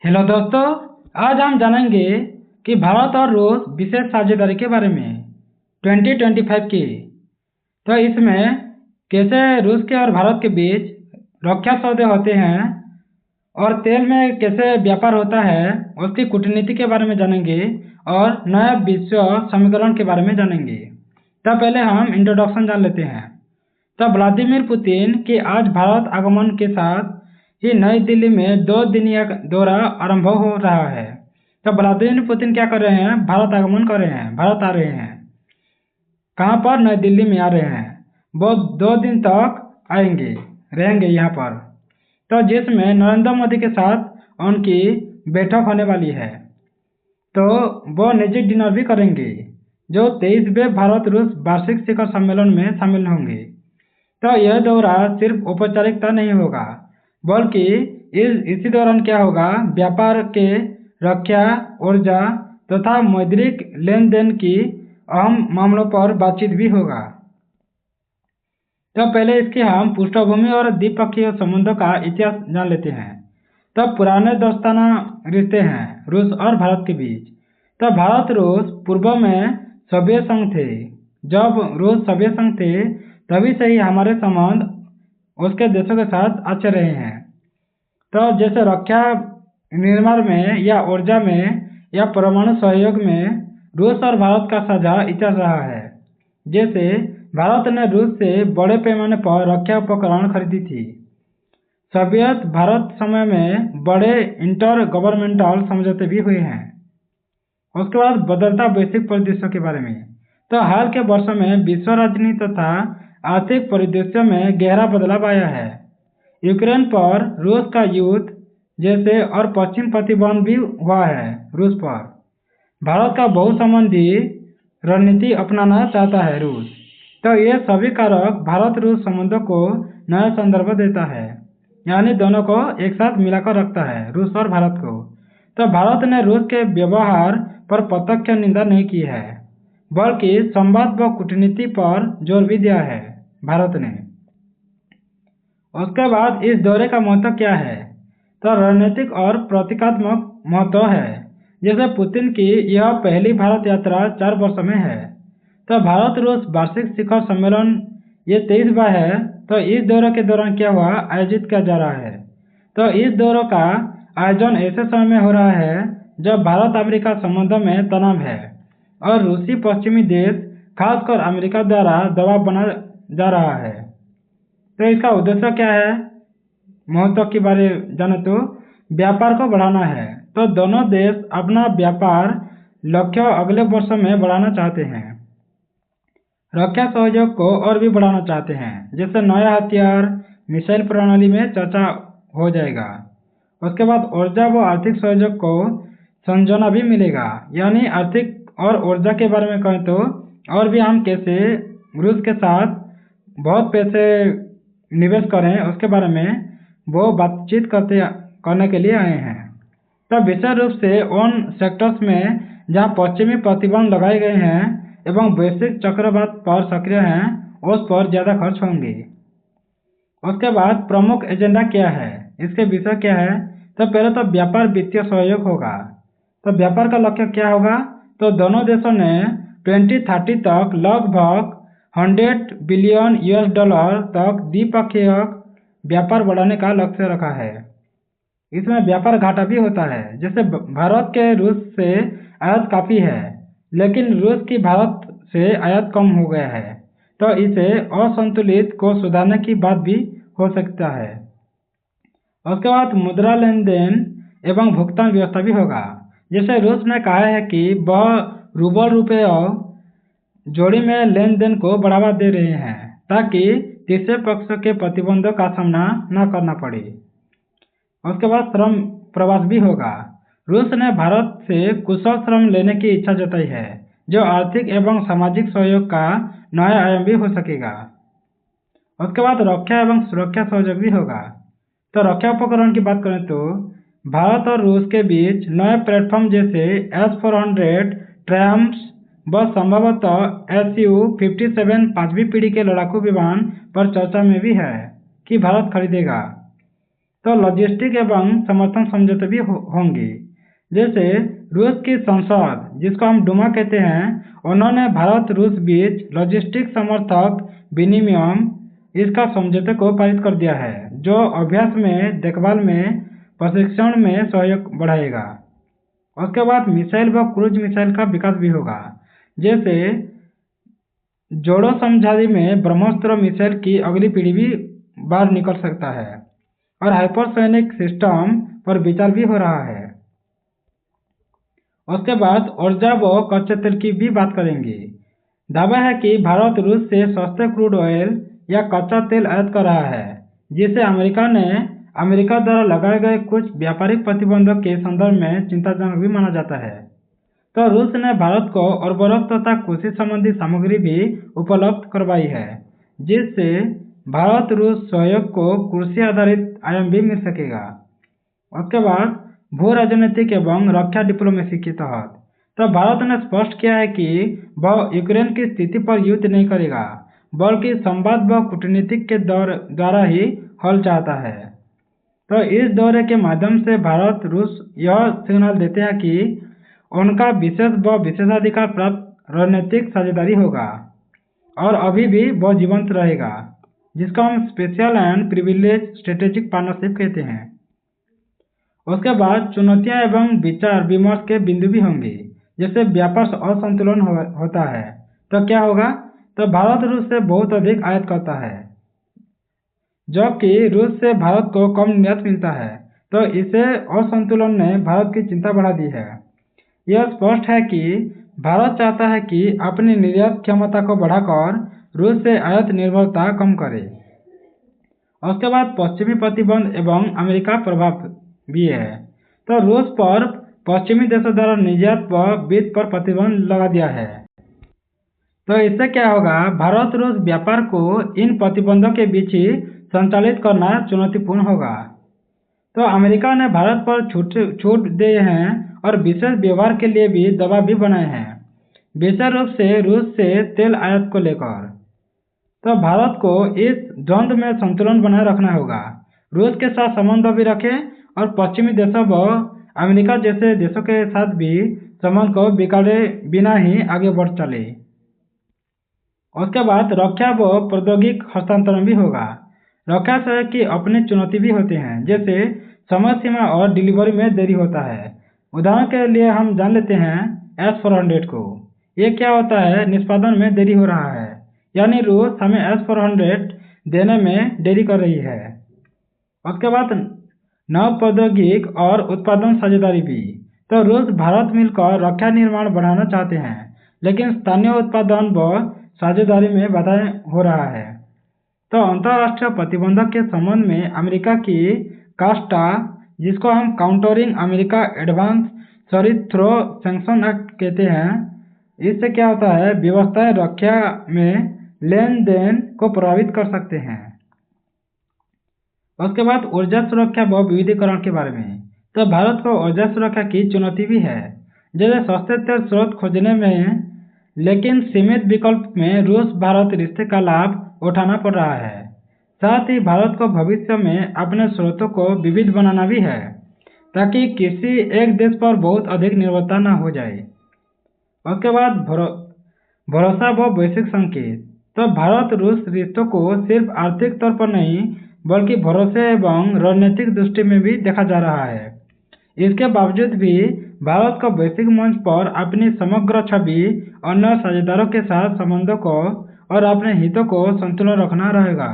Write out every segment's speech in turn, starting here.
Hello दोस्तों, आज हम जानेंगे कि भारत और रूस विशेष साझेदारी के बारे में 2025 की। तो इसमें कैसे रूस के और भारत के बीच रक्षा सौदे होते हैं और तेल में कैसे व्यापार होता है उसकी कूटनीति के बारे में जानेंगे और नए विश्व समीकरण के बारे में जानेंगे। तो पहले हम इंट्रोडक्शन जान लेते हैं। तो व्लादिमीर पुतिन के आज भारत आगमन के साथ ही नई दिल्ली में 2 दिनिया दौरा आरंभ हो रहा है। तो व्लादिमीर पुतिन क्या कर रहे हैं? भारत आगमन कर रहे हैं, भारत आ रहे हैं। कहाँ पर? नई दिल्ली में आ रहे हैं। वो 2 दिन तक आएंगे, रहेंगे यहाँ पर। तो जिसमें नरेंद्र मोदी के साथ उनकी बैठक होने वाली है। तो वो निजी डिनर भी करेंगे जो 23वें भारत रूस वार्षिक शिखर सम्मेलन में शामिल होंगे। तो यह दौरा सिर्फ औपचारिकता नहीं होगा, बल्कि इसी दौरान क्या होगा, व्यापार के, रक्षा, ऊर्जा तथा मौद्रिक लेन देन की अहम मामलों पर बातचीत भी होगा। तो पहले इसकी हम पृष्ठभूमि और द्विपक्षीय संबंधों का इतिहास जान लेते हैं। तो पुराने दोस्ताना रिश्ते हैं रूस और भारत के बीच। तो भारत रूस पूर्व में सोवियत संघ थे। जब रूस सोवियत संघ थे तभी से ही हमारे संबंध उसके देशों के साथ अच्छे रहे हैं। तो जैसे रक्षा निर्माण में या ऊर्जा में या परमाणु सहयोग में रूस और भारत का साझा इतिहास रहा है। जैसे भारत ने रूस से बड़े पैमाने पर रक्षा उपकरण खरीदी थी। सोवियत भारत समय में बड़े इंटर गवर्नमेंटल समझौते भी हुए हैं। उसके बाद बदलता वैश्विक परिदृश्य के बारे में। तो हाल के वर्षों में विश्व राजनीति तथा आर्थिक परिदृश्य में गहरा बदलाव आया है। यूक्रेन पर रूस का युद्ध जैसे और पश्चिम प्रतिबंध भी हुआ है रूस पर। भारत का बहुसंबंधी रणनीति अपनाना चाहता है रूस। तो ये सभी कारक भारत रूस संबंधों को नया संदर्भ देता है, यानी दोनों को एक साथ मिलाकर रखता है, रूस और भारत को। तो भारत ने रूस के व्यवहार पर प्रत्यक्ष निंदा नहीं की है, बल्कि संवाद व कूटनीति पर जोर भी दिया है भारत ने। उसके बाद इस दौरे का महत्व क्या है? तो रणनीतिक और प्रतीकात्मक महत्व है। जैसे पुतिन की यह पहली भारत यात्रा 4 वर्षों में है। तो भारत रूस वार्षिक शिखर सम्मेलन ये 23वां है। तो इस दौरे के दौरान क्या हुआ, आयोजित किया जा रहा है। तो इस दौरे का आयोजन ऐसे समय में हो रहा है जब भारत अमेरिका संबंधों में तनाव है और रूसी पश्चिमी देश खासकर अमेरिका द्वारा दबाव बना जा रहा है। तो इसका उद्देश्य क्या है? महत्व के बारे जाने तो व्यापार को बढ़ाना है। तो दोनों देश अपना व्यापार लक्ष्य अगले वर्षों में बढ़ाना चाहते हैं। रक्षा सहयोग को और भी बढ़ाना चाहते हैं, जैसे नया हथियार, मिसाइल प्रणाली में चर्चा हो जाएगा। उसके बाद ऊर्जा व आर्थिक सहयोग को संजोना भी मिलेगा, यानी आर्थिक और ऊर्जा के बारे में कहें तो और भी हम कैसे रूस के साथ बहुत पैसे निवेश करें उसके बारे में वो बातचीत करने के लिए आए हैं। तब विशेष रूप से उन सेक्टर्स में जहां पश्चिमी प्रतिबंध लगाए गए हैं एवं वैश्विक चक्रवात पर सक्रिय हैं, उस पर ज़्यादा खर्च होंगे। उसके बाद प्रमुख एजेंडा क्या है, इसके विषय क्या है? तो पहले तो व्यापार वित्तीय सहयोग होगा। तो व्यापार का लक्ष्य क्या होगा? तो दोनों देशों ने 2030 तक लगभग $100 बिलियन तक द्विपक्षीय व्यापार बढ़ाने का लक्ष्य रखा है। इसमें व्यापार घाटा भी होता है। जैसे भारत के रूस से आयात काफ़ी है, लेकिन रूस की भारत से आयात कम हो गया है। तो इसे असंतुलित को सुधारने की बात भी हो सकता है। उसके बाद मुद्रा लेन देन एवं भुगतान व्यवस्था भी होगा। जैसे रूस ने कहा है कि वह रूबल रुपये जोड़ी में लेन देन को बढ़ावा दे रहे हैं ताकि तीसरे पक्ष के प्रतिबंधों का सामना न करना पड़े। उसके बाद श्रम प्रवास भी होगा। रूस ने भारत से कुशल श्रम लेने की इच्छा जताई है, जो आर्थिक एवं सामाजिक सहयोग का नया आयाम भी हो सकेगा। उसके बाद रक्षा एवं सुरक्षा सहयोग भी होगा। तो रक्षा उपकरण की बात करें तो भारत और रूस के बीच नए प्लेटफॉर्म जैसे S-400 ट्रैम्स व संभवतः Su-57 5वीं पीढ़ी के लड़ाकू विमान पर चर्चा में भी है कि भारत खरीदेगा। तो लॉजिस्टिक एवं समर्थन समझौते भी होंगे। जैसे रूस की संसद, जिसको हम डूमा कहते हैं, उन्होंने भारत रूस बीच लॉजिस्टिक समर्थक विनिमय इसका समझौते को पारित कर दिया है, जो अभ्यास में, देखभाल में, प्रशिक्षण में सहयोग बढ़ाएगा। उसके बाद मिसाइल व क्रूज मिसाइल का विकास भी होगा। जैसे जोड़ो समझौते में ब्रह्मोस्त्र मिसाइल की अगली पीढ़ी भी बाहर निकल सकता है और हाइपरसोनिक सिस्टम पर विचार भी हो रहा है। उसके बाद ऊर्जा व कच्चे तेल की भी बात करेंगे। दावा है कि भारत रूस से सस्ते क्रूड ऑयल या कच्चा तेल आयात कर रहा है, जिसे अमेरिका द्वारा लगाए गए कुछ व्यापारिक प्रतिबंधों के संदर्भ में चिंताजनक भी माना जाता है। तो रूस ने भारत को उर्वरक तथा कृषि संबंधी सामग्री भी उपलब्ध करवाई है, जिससे भारत रूस सहयोग को कृषि आधारित आयाम भी मिल सकेगा। उसके बाद भू राजनीतिक एवं रक्षा डिप्लोमेसी के तहत तो भारत ने स्पष्ट किया है कि वह यूक्रेन की स्थिति पर युद्ध नहीं करेगा, बल्कि संवाद व कूटनीति के द्वारा ही हल चाहता है। तो इस दौरे के माध्यम से भारत रूस यह सिग्नल देते हैं कि उनका विशेष व विशेषाधिकार प्राप्त रणनीतिक साझेदारी होगा और अभी भी वह जीवंत रहेगा, जिसको हम special and privilege strategic partnership कहते हैं। उसके बाद चुनौतियां एवं विचार विमर्श के बिंदु भी होंगे। जैसे व्यापार असंतुलन होता है तो क्या होगा, तो भारत रूस से बहुत अधिक आयात करता है, जबकि रूस से भारत को कम निर्यात मिलता है। तो इसे असंतुलन ने भारत की चिंता बढ़ा दी है। यह स्पष्ट है कि भारत चाहता है कि अपनी निर्यात क्षमता को बढ़ाकर रूस से आयात निर्भरता कम करे। उसके बाद पश्चिमी प्रतिबंध एवं अमेरिका प्रभाव भी है। तो रूस पर पश्चिमी देशों द्वारा निर्यात व वित्त पर प्रतिबंध लगा दिया है। तो इससे क्या होगा, भारत रूस व्यापार को इन प्रतिबंधों के बीच ही संचालित करना चुनौतीपूर्ण होगा। तो अमेरिका ने भारत पर छूट दे हैं और विशेष व्यवहार के लिए भी दबाव भी बनाए हैं, विशेष रूप से रूस से तेल आयात को लेकर। तो भारत को इस द्वंद्व में संतुलन बनाए रखना होगा, रूस के साथ संबंध भी रखें और पश्चिमी देशों व अमेरिका जैसे देशों के साथ भी संबंध को बिगाड़े बिना ही आगे बढ़ चले। उसके बाद रक्षा व प्रौद्योगिक हस्तांतरण भी होगा। रक्षा सहयोग की अपनी चुनौती भी होते हैं, जैसे समय सीमा और डिलीवरी में देरी होता है। उदाहरण के लिए हम जान लेते हैं S-400 को। ये क्या होता है, निष्पादन में देरी हो रहा है, यानी रूस हमें S-400 देने में देरी कर रही है। उसके बाद नव प्रौद्योगिक और उत्पादन साझेदारी भी। तो रूस भारत मिलकर रक्षा निर्माण बढ़ाना चाहते हैं, लेकिन स्थानीय उत्पादन व साझेदारी में बाधा हो रहा है। तो अंतर्राष्ट्रीय प्रतिबंधों के संबंध में अमेरिका की कास्टा, जिसको हम countering America advance sorry-throw sanction act कहते हैं, इससे क्या होता है, व्यवस्थाएं रक्षा में लेन देन को प्रभावित कर सकते हैं। उसके बाद ऊर्जा सुरक्षा व विविधीकरण के बारे में। तो भारत को ऊर्जा सुरक्षा की चुनौती भी है, जैसे सस्ते तेल स्रोत खोजने में, लेकिन सीमित विकल्प में रूस भारत रिश्ते का लाभ उठाना पड़ रहा है। साथ ही भारत को भविष्य में अपने स्रोतों को विविध बनाना भी है, ताकि किसी एक देश पर बहुत अधिक निर्भरता न हो जाए। उसके बाद भरोसा व वैश्विक संकेत। तो भारत रूस रिश्तों को सिर्फ आर्थिक तौर पर नहीं, बल्कि भरोसे एवं रणनीतिक दृष्टि में भी देखा जा रहा है। इसके बावजूद भी भारत को वैश्विक मंच पर अपनी समग्र छवि, अन्य साझेदारों के साथ संबंधों को और अपने हितों को संतुलन रखना रहेगा।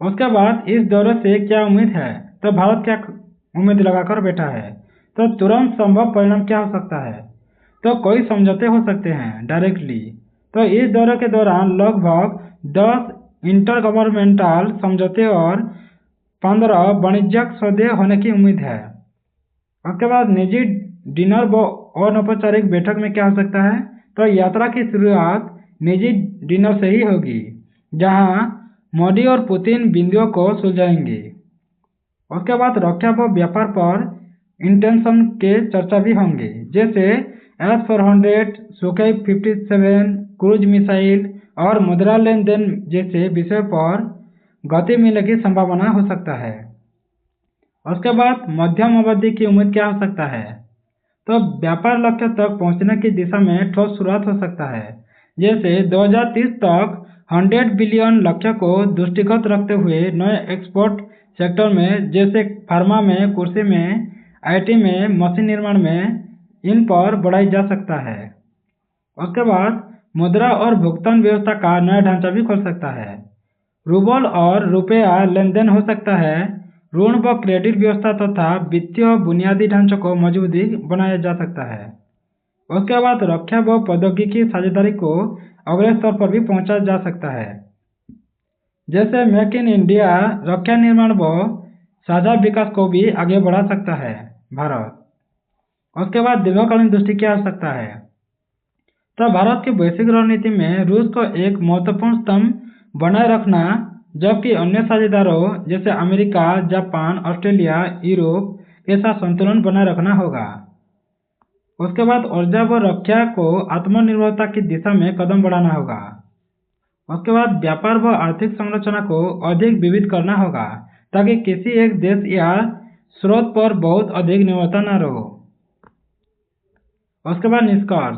उसके बाद इस दौरे से क्या उम्मीद है, तो भारत क्या उम्मीद लगाकर बैठा है, तो तुरंत संभव परिणाम क्या हो सकता है, तो कई समझौते हो सकते हैं डायरेक्टली। तो इस दौरे के दौरान लगभग 10 इंटर गवर्नमेंटल समझौते और 15 वाणिज्यिक सौदे होने की उम्मीद है। उसके बाद निजी डिनर व अनौपचारिक बैठक में क्या हो सकता है, तो यात्रा की शुरुआत निजी डिनर से ही होगी, जहां मोदी और पुतिन बिंदुओं को सुलझाएंगे। उसके बाद रक्षा व व्यापार पर इंटेंशन के चर्चा भी होंगे, जैसे S-400, सुखोई 57, क्रूज मिसाइल और मुद्रा लेन देन जैसे विषयों पर गति मिलने की संभावना हो सकता है। उसके बाद मध्यम अवधि की उम्मीद क्या हो सकता है? तो व्यापार लक्ष्य तक पहुंचने की दिशा में ठोस शुरुआत हो सकता है, जैसे 2030 तक 100 बिलियन लक्ष्य को दृष्टिगत रखते हुए नए एक्सपोर्ट सेक्टर में जैसे फार्मा में, कृषि में, आईटी में, मशीन निर्माण में, इन पर बढ़ाई जा सकता है। उसके बाद मुद्रा और भुगतान व्यवस्था का नया ढांचा भी खोल सकता है। रूबल और रुपया लेन देन हो सकता है। ऋण व क्रेडिट व्यवस्था तथा वित्तीय बुनियादी ढांचों को मजबूती बनाया जा सकता है। उसके बाद रक्षा व प्रौद्योगिकी साझेदारी को अगले स्तर पर भी पहुंचा जा सकता है, जैसे मेक इन इंडिया, रक्षा निर्माण व साझा विकास को भी आगे बढ़ा सकता है भारत। उसके बाद दीर्घकालीन दृष्टि क्या हो सकता है? तो भारत की वैश्विक रणनीति में रूस को एक महत्वपूर्ण स्तंभ बनाए रखना, जबकि अन्य साझेदारों जैसे अमेरिका, जापान, ऑस्ट्रेलिया, यूरोप के साथ संतुलन बनाए रखना होगा। उसके बाद ऊर्जा व रक्षा को आत्मनिर्भरता की दिशा में कदम बढ़ाना होगा। उसके बाद व्यापार व आर्थिक संरचना को अधिक विविध करना होगा, ताकि किसी एक देश या स्रोत पर बहुत अधिक निर्भरता न रहो। उसके बाद निष्कर्ष।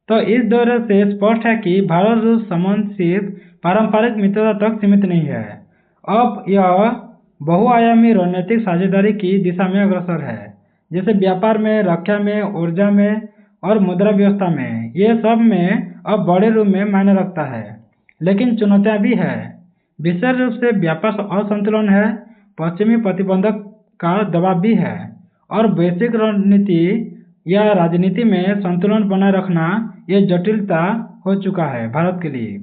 तो इस दौरे से स्पष्ट है कि भारत रूस संबंध सिर्फ पारंपरिक मित्रता तक सीमित नहीं है, अब यह बहुआयामी रणनीतिक साझेदारी की दिशा में अग्रसर है, जैसे व्यापार में, रक्षा में, ऊर्जा में और मुद्रा व्यवस्था में। ये सब में अब बड़े रूप में मायने रखता है, लेकिन चुनौतियां भी है। विशेष रूप से व्यापार असंतुलन है, पश्चिमी प्रतिबंधक का दबाव भी है, और वैश्विक रणनीति या राजनीति में संतुलन बनाए रखना ये जटिलता हो चुका है भारत के लिए।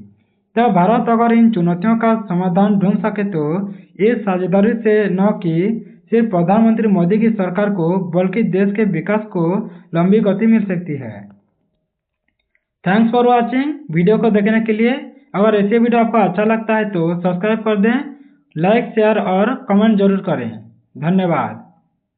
तो भारत अगर इन चुनौतियों का समाधान ढूंढ सके तो इस साझेदारी से न कि सिर्फ प्रधानमंत्री मोदी की सरकार को बल्कि देश के विकास को लंबी गति मिल सकती है। Thanks for watching. वीडियो को देखने के लिए। अगर ऐसे वीडियो आपको अच्छा लगता है तो सब्सक्राइब कर दें, लाइक, शेयर और कमेंट जरूर करें। धन्यवाद।